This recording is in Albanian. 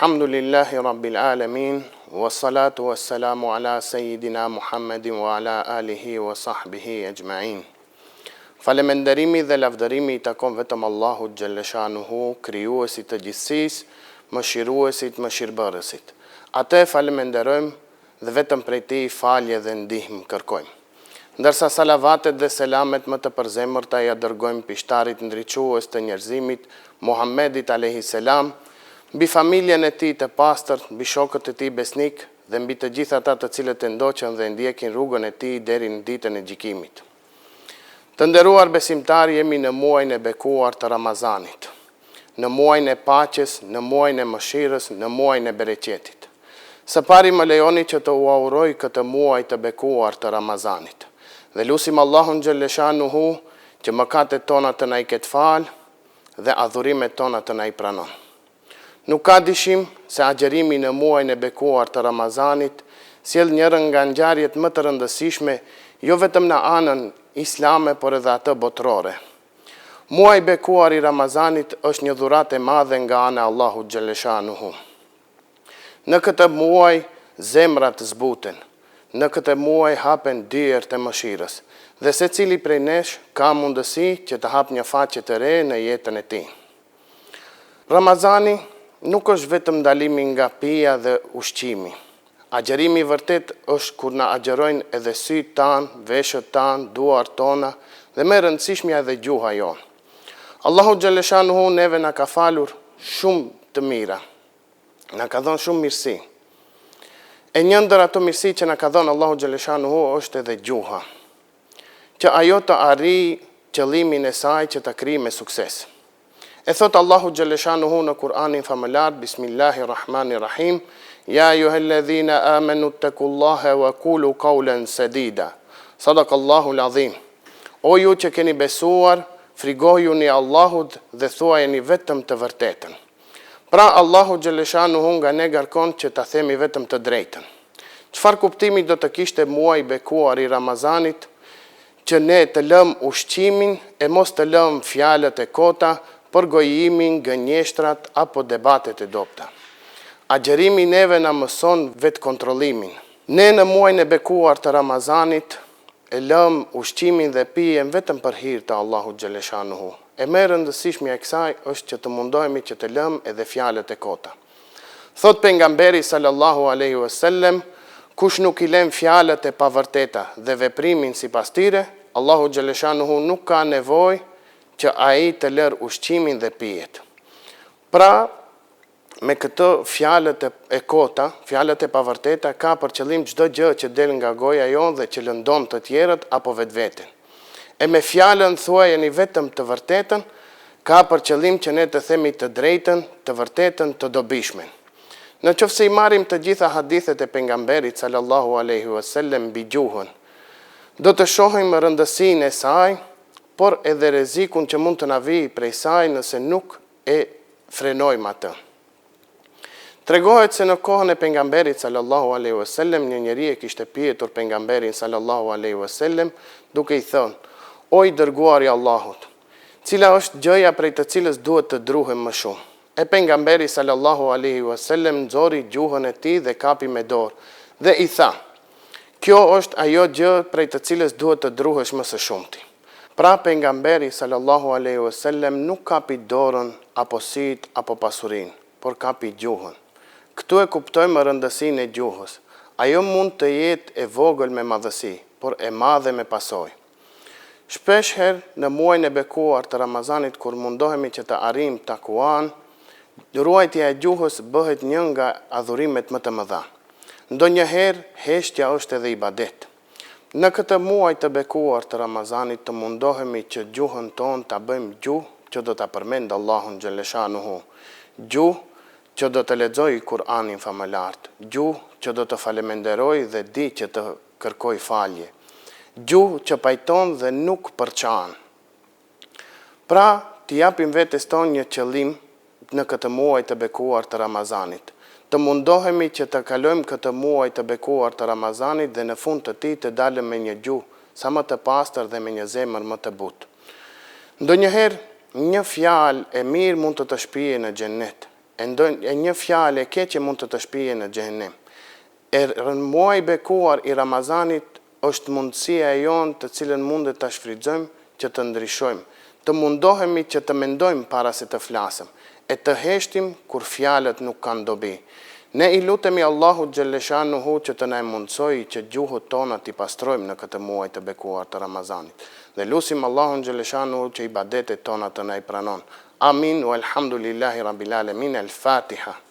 Alhamdulillahi Rabbil Alamin, wa salatu wa salamu ala Sayyidina Muhammedin wa ala alihi wa sahbihi ajma'in. Falemenderimi dhe lavdërimi I takon vetëm Allahut Gjelleshanuhu, krijuesit të gjithësisë, mëshiruesit, mëshirbërësit. Atë falemenderojmë dhe vetëm prej Tij falje dhe ndihmë kërkojmë. Ndërsa salavatet dhe selamet më të përzemërta ja dërgojmë pishtarit ndriçues të njerëzimit, Muhammedit alayhi salam, mbi familjen e tij të pastërt, mbi shokët e tij besnik dhe mbi të gjithë ata të cilët e ndoqën dhe ndjekin rrugën e tij deri në ditën e gjykimit. Të nderuar besimtarë, jemi në muajin e bekuar të Ramazanit, në muajin e paqes, në muajin e mëshirës, në muajin e bereqetit. Së pari më lejoni që të uauroj këtë muaj të bekuar të Ramazanit. Dhe lusim Allahun Gjelleshanuhu që mëkatet tona të na I ketë falë dhe adhurimet tona të na I pranon. Nuk ka dyshim se agjerimi në muajin e bekuar të Ramazanit sjell njërën nga ngjarjet më të rëndësishme, jo vetëm në anën islame, por edhe atë botërore. Muaji I bekuar I Ramazanit është një dhuratë e madhe nga ana e Allahut Gjelleshanuhu. Në këtë muaj zemrat zbuten, në këtë muaj hapen dyert e mëshirës, dhe secili prej nesh ka mundësi që të hap një faqe të re në jetën e tij. Ramazani nuk është vetëm ndalimi nga pija dhe ushqimi. Agjerimi I vërtet është kur na agjerojnë edhe sytë tanë, veshët tanë, duart tona dhe më e rëndësishmja edhe gjuha jonë. Allahu Gjelleshanuhu neve na ka falur shumë të mira, na ka dhënë shumë mirësi. E një ndër ato mirësi që na ka dhënë Allahu Gjelleshanuhu është edhe gjuha, që ajo të arrijë qëllimin e saj që ta krijë me sukses. E thot Allahu Gjelleshanuhu në Kur'anin famëlar, Bismillahirrahmanirrahim, Ja ayyuhalladhina amanu ittaqullaha wa qulu qawlan sadida. Sadaqallahu al-azim. O ju që keni besuar, frigojuni Allahut dhe thuajeni vetëm të vërtetën. Pra Allahu Gjelleshanuhu nga ne garkon që ta themi vetëm të drejtën. Çfarë kuptimi do të kishte muaji I bekuar I Ramazanit, që ne të lëm ushqimin e mos të lëm fjalët e kota, për gojimin, gënjeshtrat apo debatet e dobta. Agjerimi neve na mëson vetë kontrollimin. Ne në muajin e bekuar të Ramazanit e lëm ushqimin dhe pijen vetëm për hir të Allahut Gjelleshanuhu. E më e rëndësishmja e kësaj është që të mundohemi që të lëm edhe fjalët e kota. Thot pejgamberi sallallahu alaihi wasallam, kush nuk I lën fjalët e pavërteta dhe veprimin sipas tyre, Allahu Gjelleshanuhu nuk ka nevojë që ai të lër ushqimin dhe pijet. Pra, me këtë fjalët e kota, fjalët e pavërteta, ka për qëllim çdo gjë që del nga goja jonë dhe që lëndon të tjerët apo vetveten. E me fjalën thuajeni vetëm të vërtetën, ka për qëllim që ne të themi të drejtën, të vërtetën, të dobishmen. Në qoftë se I marrim të gjitha hadithet e pejgamberit sallallahu alaihi wasallam mbi gjuhën, do të shohim rëndësinë e saj, por edhe rrezikun që mund të na vijë prej saj nëse nuk e frenojmë atë. Tregohet se në kohën e pejgamberit sallallahu alaihi wasallam një njeri e kishte pyetur pejgamberin sallallahu alaihi wasallam duke I thënë: O I dërguari I Allahut, cila është gjëja prej të cilës duhet të druhem më shumë? E pejgamberi sallallahu alaihi wasallam nxori gjuhën e tij dhe kapi me dorë dhe I tha: Kjo është ajo gjë prej të cilës duhet të druhesh më së shumti. Pra pejgamberi sallallahu alaihi wasallam nuk kapi dorën apo syt apo pasurinë, por kapi gjuhën. Këtu e kuptojmë rëndësinë e gjuhës. Ajo mund të jetë e vogël me madhësi, por e madhe me pasojë. Shpesh herë në muajin e bekuar të Ramazanit, kur mundohemi që të arrijmë takuan, ruajtja e gjuhës bëhet një nga adhurimet më të mëdha. Ndonjëherë heshtja është edhe ibadet. Në këtë muaj të bekuar të Ramazanit të mundohemi që gjuhën tonë ta bëjmë gjuhë që do ta përmend Allahun Gjelleshanuhu, gjuhë që do të lexoj Kur'anin famëlart, gjuhë që do të falemenderoj dhe di që të kërkoj falje, gjuhë që pajton dhe nuk përçan. Pra, t'i japim vetes tonë një qëllim në këtë muaj të bekuar të Ramazanit. Të mundohemi që të kalojmë këtë muaj të bekuar të Ramazanit dhe në fund të tij të dalëm me një gjuhë sa më të pastër dhe me një zemër më të butë. Ndonjëherë një fjalë e mirë mund të të shpije në xhennet. e një fjalë e keqe mund të shpije në xhehenem. Muaji bekuar i Ramazanit është mundësia e jonë të cilën mundet të shfrytëzojmë që të ndryshojmë, të mundohemi që të mendojmë para se të flasëm, e të heshtim kur fjalët nuk kanë dobi. Ne i lutemi Allahut xhalleshanuhu që të na mundsojë që gjuhët tona t'i pastrojmë në këtë muaj të bekuar të Ramazanit. Dhe lutim Allahun xhalleshanuhu që ibadetet tona të na i pranon. Amin, walhamdulillahi rabbil alamin. Al-Fatiha.